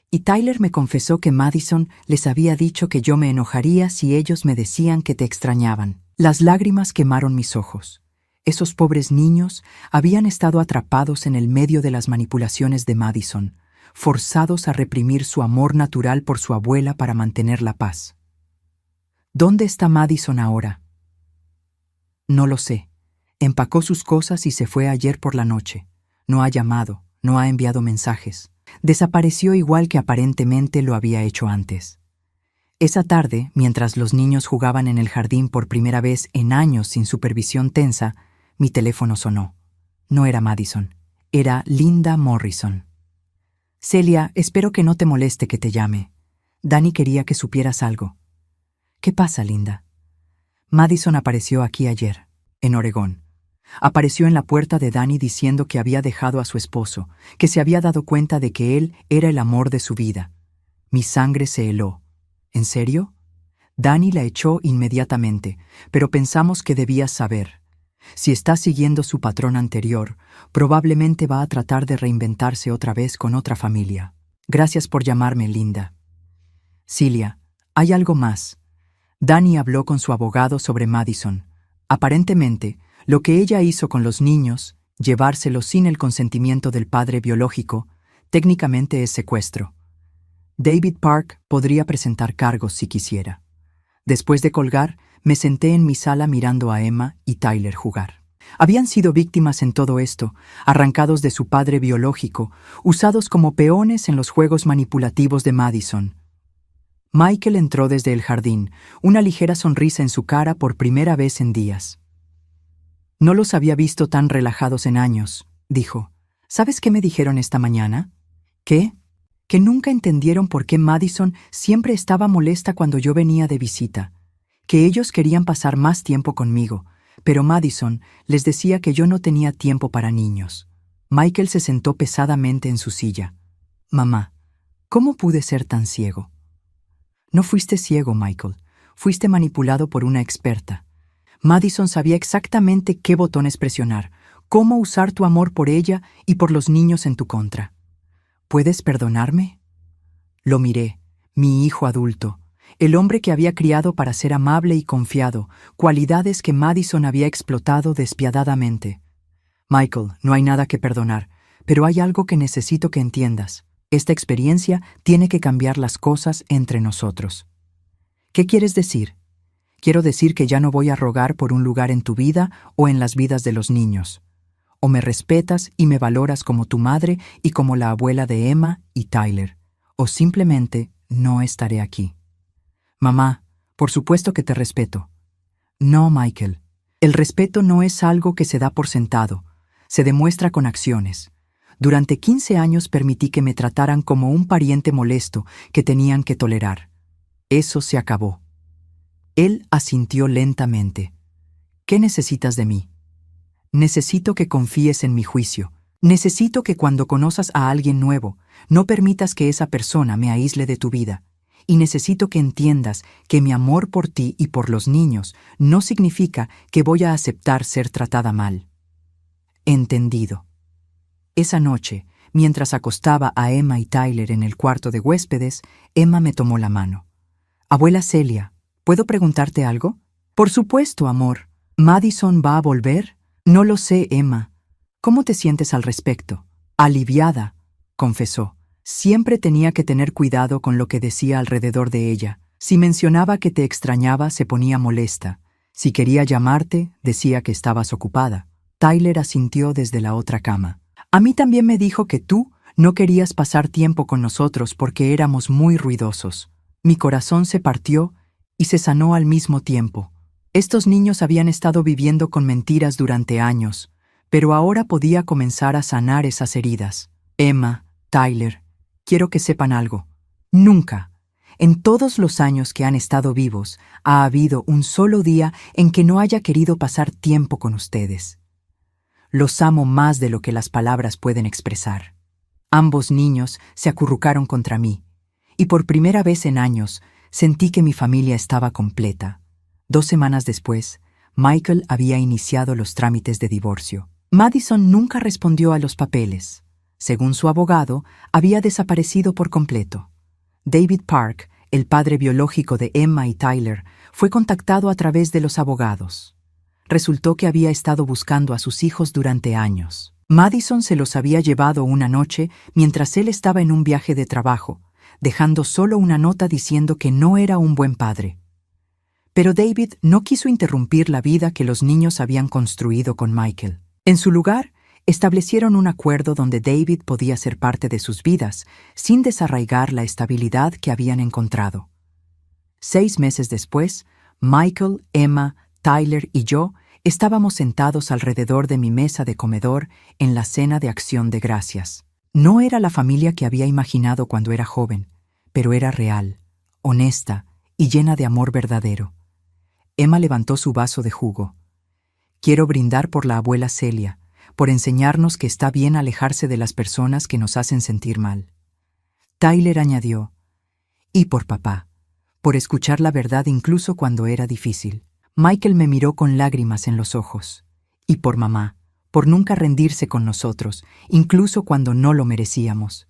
Speaker 1: Y Tyler me confesó que Madison les había dicho que yo me enojaría si ellos me decían que te extrañaban. Las lágrimas quemaron mis ojos. Esos pobres niños habían estado atrapados en el medio de las manipulaciones de Madison, forzados a reprimir su amor natural por su abuela para mantener la paz. ¿Dónde está Madison ahora? No lo sé. Empacó sus cosas y se fue ayer por la noche. No ha llamado, no ha enviado mensajes. Desapareció igual que aparentemente lo había hecho antes. Esa tarde, mientras los niños jugaban en el jardín por primera vez en años sin supervisión tensa, mi teléfono sonó. No era Madison, era Linda Morrison. «Celia, espero que no te moleste que te llame. Danny quería que supieras algo». «¿Qué pasa, Linda?» «Madison apareció aquí ayer, en Oregón. Apareció en la puerta de Danny diciendo que había dejado a su esposo, que se había dado cuenta de que él era el amor de su vida. Mi sangre se heló. ¿En serio?» Danny la echó inmediatamente, pero pensamos que debías saber. Si está siguiendo su patrón anterior, probablemente va a tratar de reinventarse otra vez con otra familia. Gracias por llamarme, Linda. Celia, hay algo más. Danny habló con su abogado sobre Madison. Aparentemente, lo que ella hizo con los niños, llevárselos sin el consentimiento del padre biológico, técnicamente es secuestro. David Park podría presentar cargos si quisiera. Después de colgar, me senté en mi sala mirando a Emma y Tyler jugar. Habían sido víctimas en todo esto, arrancados de su padre biológico, usados como peones en los juegos manipulativos de Madison. Michael entró desde el jardín, una ligera sonrisa en su cara por primera vez en días. «No los había visto tan relajados en años», dijo. «¿Sabes qué me dijeron esta mañana?» «¿Qué?» «Que nunca entendieron por qué Madison siempre estaba molesta cuando yo venía de visita. Que ellos querían pasar más tiempo conmigo, pero Madison les decía que yo no tenía tiempo para niños». Michael se sentó pesadamente en su silla. «Mamá, ¿cómo pude ser tan ciego?» «No fuiste ciego, Michael. Fuiste manipulado por una experta. Madison sabía exactamente qué botones presionar, cómo usar tu amor por ella y por los niños en tu contra. ¿Puedes perdonarme?» Lo miré, mi hijo adulto, el hombre que había criado para ser amable y confiado, cualidades que Madison había explotado despiadadamente. «Michael, no hay nada que perdonar, pero hay algo que necesito que entiendas. Esta experiencia tiene que cambiar las cosas entre nosotros». «¿Qué quieres decir?» «Quiero decir que ya no voy a rogar por un lugar en tu vida o en las vidas de los niños. O me respetas y me valoras como tu madre y como la abuela de Emma y Tyler, o simplemente no estaré aquí». «Mamá, por supuesto que te respeto». «No, Michael. El respeto no es algo que se da por sentado. Se demuestra con acciones. Durante 15 años permití que me trataran como un pariente molesto que tenían que tolerar. Eso se acabó». Él asintió lentamente. «¿Qué necesitas de mí?» «Necesito que confíes en mi juicio. Necesito que cuando conozcas a alguien nuevo, no permitas que esa persona me aísle de tu vida. Y necesito que entiendas que mi amor por ti y por los niños no significa que voy a aceptar ser tratada mal». «Entendido». Esa noche, mientras acostaba a Emma y Tyler en el cuarto de huéspedes, Emma me tomó la mano. «Abuela Celia, ¿puedo preguntarte algo?» «Por supuesto, amor. ¿Madison va a volver?» «No lo sé, Emma. ¿Cómo te sientes al respecto?» «Aliviada», confesó. Siempre tenía que tener cuidado con lo que decía alrededor de ella. Si mencionaba que te extrañaba, se ponía molesta. Si quería llamarte, decía que estabas ocupada. Tyler asintió desde la otra cama. «A mí también me dijo que tú no querías pasar tiempo con nosotros porque éramos muy ruidosos». Mi corazón se partió y se sanó al mismo tiempo. Estos niños habían estado viviendo con mentiras durante años, pero ahora podía comenzar a sanar esas heridas. «Emma, Tyler, quiero que sepan algo. Nunca, En todos los años que han estado vivos, ha habido un solo día en que no haya querido pasar tiempo con ustedes. Los amo más de lo que las palabras pueden expresar. Ambos niños se acurrucaron contra mí, y por primera vez en años sentí que mi familia estaba completa. 2 semanas después, Michael había iniciado los trámites de divorcio. Madison nunca respondió a los papeles. Según su abogado, había desaparecido por completo. David Park, el padre biológico de Emma y Tyler, fue contactado a través de los abogados. Resultó que había estado buscando a sus hijos durante años. Madison se los había llevado una noche mientras él estaba en un viaje de trabajo, dejando solo una nota diciendo que no era un buen padre. Pero David no quiso interrumpir la vida que los niños habían construido con Michael. En su lugar, establecieron un acuerdo donde David podía ser parte de sus vidas sin desarraigar la estabilidad que habían encontrado. 6 meses después, Michael, Emma, Tyler y yo estábamos sentados alrededor de mi mesa de comedor en la cena de Acción de Gracias. No era la familia que había imaginado cuando era joven, pero era real, honesta y llena de amor verdadero. Emma levantó su vaso de jugo. Quiero brindar por la abuela Celia, por enseñarnos que está bien alejarse de las personas que nos hacen sentir mal. Tyler añadió, y por papá, por escuchar la verdad incluso cuando era difícil. Michael me miró con lágrimas en los ojos. Y por mamá, por nunca rendirse con nosotros, incluso cuando no lo merecíamos.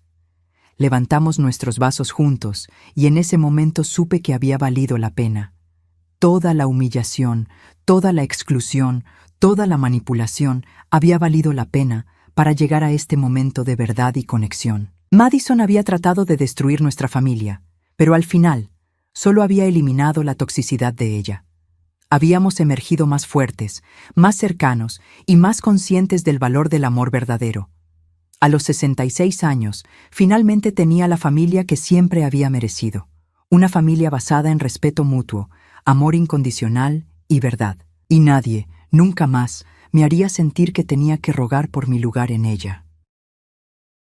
Speaker 1: Levantamos nuestros vasos juntos, y en ese momento supe que había valido la pena. Toda la humillación, toda la exclusión, toda la manipulación había valido la pena para llegar a este momento de verdad y conexión. Madison había tratado de destruir nuestra familia, pero al final solo había eliminado la toxicidad de ella. Habíamos emergido más fuertes, más cercanos y más conscientes del valor del amor verdadero. A los 66 años, finalmente tenía la familia que siempre había merecido. Una familia basada en respeto mutuo, amor incondicional y verdad. Y nadie, nunca más, me haría sentir que tenía que rogar por mi lugar en ella.